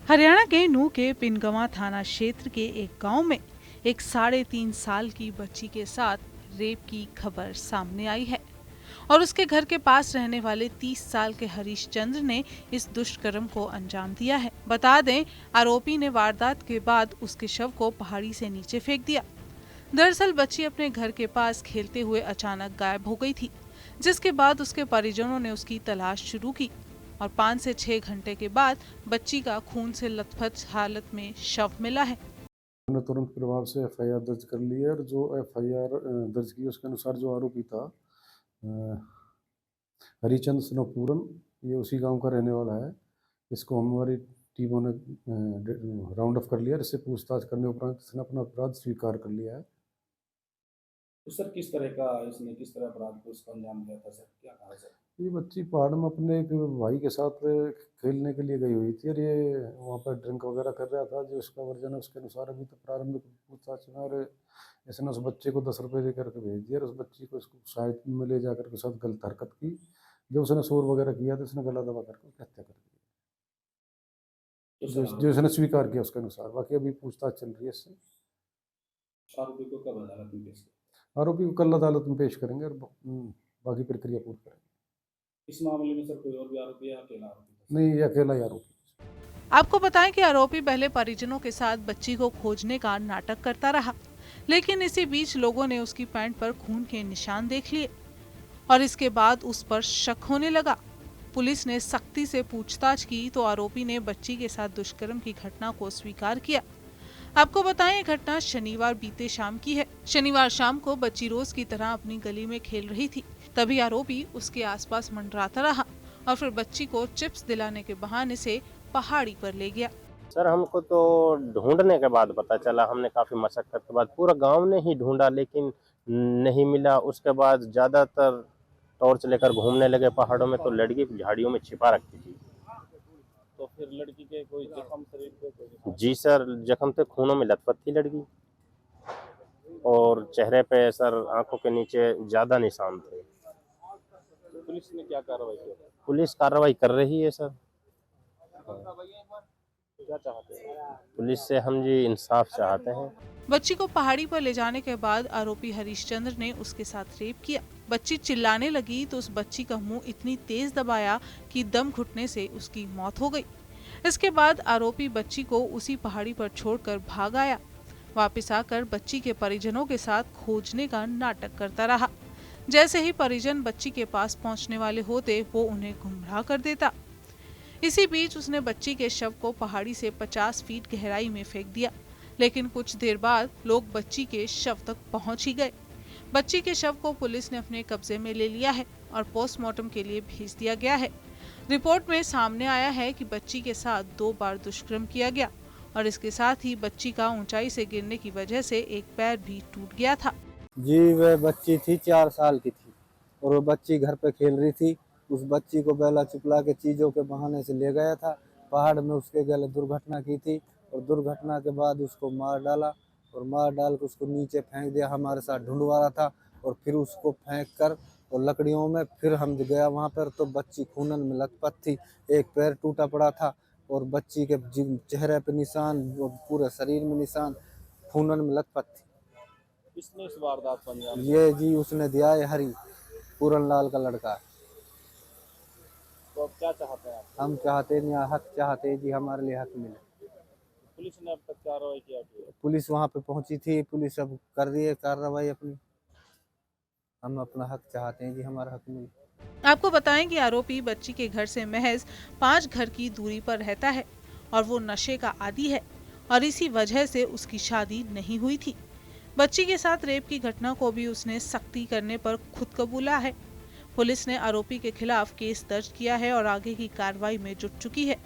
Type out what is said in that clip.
हरियाणा के नूंह के पिनगवां थाना क्षेत्र के एक गांव में एक 3.5 साल की बच्ची के साथ रेप की खबर सामने आई है और उसके घर के पास रहने वाले 30 साल के हरीश चंद्र ने इस दुष्कर्म को अंजाम दिया है। बता दें, आरोपी ने वारदात के बाद उसके शव को पहाड़ी से नीचे फेंक दिया। दरअसल बच्ची अपने घर के पास खेलते हुए अचानक गायब हो गई थी, जिसके बाद उसके परिजनों ने उसकी तलाश शुरू की और 5 से 6 घंटे के बाद बच्ची का खून से लथपथ हालत में शव मिला है। हमने तुरंत प्रभाव से एफआईआर दर्ज कर ली है और जो एफआईआर दर्ज की उसके अनुसार जो आरोपी था हरिचंद स्नोपूरन, ये उसी गांव का रहने वाला है। इसको हमारी टीमों ने राउंड अप कर लिया। इससे पूछताछ करने उपरांत इसने अपना अपराध स्वीकार कर लिया है। तो सर इसने किस तरह अपराध को उसको अंजाम दिया था सर, क्या कहा सर? ये बच्ची पहाड़ में अपने एक भाई के साथ खेलने के लिए गई हुई थी और ये वहाँ पर ड्रिंक वगैरह कर रहा था। जो इसका वर्जन है उसके अनुसार अभी तो प्रारंभिक पूछताछ में और इसने उस बच्चे को 10 रुपये दे करके भेज दिया और उस बच्ची को इसको साइड में ले जाकर के साथ गलत हरकत की। जब उसने शोर वगैरह किया तो इसने गला दबा करके उसकी हत्या कर दी, जो इसने स्वीकार किया उसके अनुसार। बाकी अभी पूछताछ चल रही है इससे। आरोपी को कब अदालत में पेश किया? आरोपी को कल अदालत में पेश करेंगे और बाकी प्रक्रिया पूरी करेंगे। इस मामले में सर कोई और भी आरोपी है, अकेला आरोपी? नहीं, ये अकेला ही आरोपी। आपको बताएं कि आरोपी पहले परिजनों के साथ बच्ची को खोजने का नाटक करता रहा, लेकिन इसी बीच लोगों ने उसकी पैंट पर खून के निशान देख लिए और इसके बाद उस पर शक होने लगा। पुलिस ने सख्ती से पूछताछ की तो आरोपी ने बच्ची के साथ दुष्कर्म की घटना को स्वीकार किया। आपको बताएं, ये घटना शनिवार बीते शाम की है। शनिवार शाम को बच्ची रोज की तरह अपनी गली में खेल रही थी, तभी आरोपी उसके आसपास मंडराता रहा और फिर बच्ची को चिप्स दिलाने के बहाने से पहाड़ी पर ले गया। सर हमको तो ढूंढने के बाद पता चला, हमने काफ़ी मशक्कत के बाद पूरा गांव ने ही ढूंढा लेकिन नहीं मिला। उसके बाद ज़्यादातर टॉर्च लेकर घूमने लगे पहाड़ों में, तो लड़की झाड़ियों में छिपा रखती थी। तो फिर लड़की के कोई जख्म शरीर पे कोई? जी सर, जख्म थे, खूनों में लथपथ थी लड़की और चेहरे पे सर आंखों के नीचे ज़्यादा निशान थे। तो पुलिस ने क्या कार्रवाई की? पुलिस कार्रवाई कर रही है सर। क्या चाहते हैं? पुलिस से हम जी इंसाफ चाहते हैं। बच्ची को पहाड़ी पर ले जाने के बाद आरोपी हरीश चंद्र ने उसके साथ रेप किया। बच्ची चिल्लाने लगी तो उस बच्ची का मुंह इतनी तेज दबाया कि दम घुटने से उसकी मौत हो गई। इसके बाद आरोपी बच्ची को उसी पहाड़ी पर छोड़कर भाग आया। वापस आकर बच्ची के परिजनों के साथ खोजने का नाटक करता रहा। जैसे ही परिजन बच्ची के पास पहुंचने वाले होते, वो उन्हें गुमराह कर देता। इसी बीच उसने बच्ची के शव को पहाड़ी से 50 फीट गहराई में फेंक दिया, लेकिन कुछ देर बाद लोग बच्ची के शव तक पहुंच ही गए। बच्ची के शव को पुलिस ने अपने कब्जे में ले लिया है और पोस्टमार्टम के लिए भेज दिया गया है। रिपोर्ट में सामने आया है कि बच्ची के साथ 2 बार दुष्कर्म किया गया और इसके साथ ही बच्ची का ऊंचाई से गिरने की वजह से एक पैर भी टूट गया था। जी, वह बच्ची थी 4 साल की थी और वो बच्ची घर पे खेल रही थी। उस बच्ची को बेला चुपला के चीज़ों के बहाने से ले गया था। पहाड़ में उसके गले दुर्घटना की थी और दुर्घटना के बाद उसको मार डाला और मार डाल के उसको नीचे फेंक दिया। हमारे साथ ढूंढवा रहा था और फिर उसको फेंक कर और लकड़ियों में फिर हम गया वहाँ पर, तो बच्ची खूनन में लथपथ थी, एक पैर टूटा पड़ा था और बच्ची के चेहरे पे निशान, पूरे शरीर में निशान, खूनन में लथपथ थी। किसने इस वारदात को अंजाम? ये जी उसने दिया है, हरी पूरन लाल का लड़का है। तो अब क्या चाहते हैं आप? हम चाहते हैं, हक चाहते हैं जी, हमारे लिए हक मिले। पुलिस ने अब तक कार्रवाई किया? पुलिस वहाँ पे पहुँची थी, पुलिस अब कर रही है कार्रवाई अपनी। हम अपना हक चाहते हैं जी, हमारा हक मिले। आपको बताएं कि आरोपी बच्ची के घर से महज 5 घर की दूरी पर रहता है और वो नशे का आदी है और इसी वजह से उसकी शादी नहीं हुई थी। बच्ची के साथ रेप की घटना को भी उसने सख्ती करने पर खुद कबूला है। पुलिस ने आरोपी के खिलाफ केस दर्ज किया है और आगे की कार्रवाई में जुट चुकी है।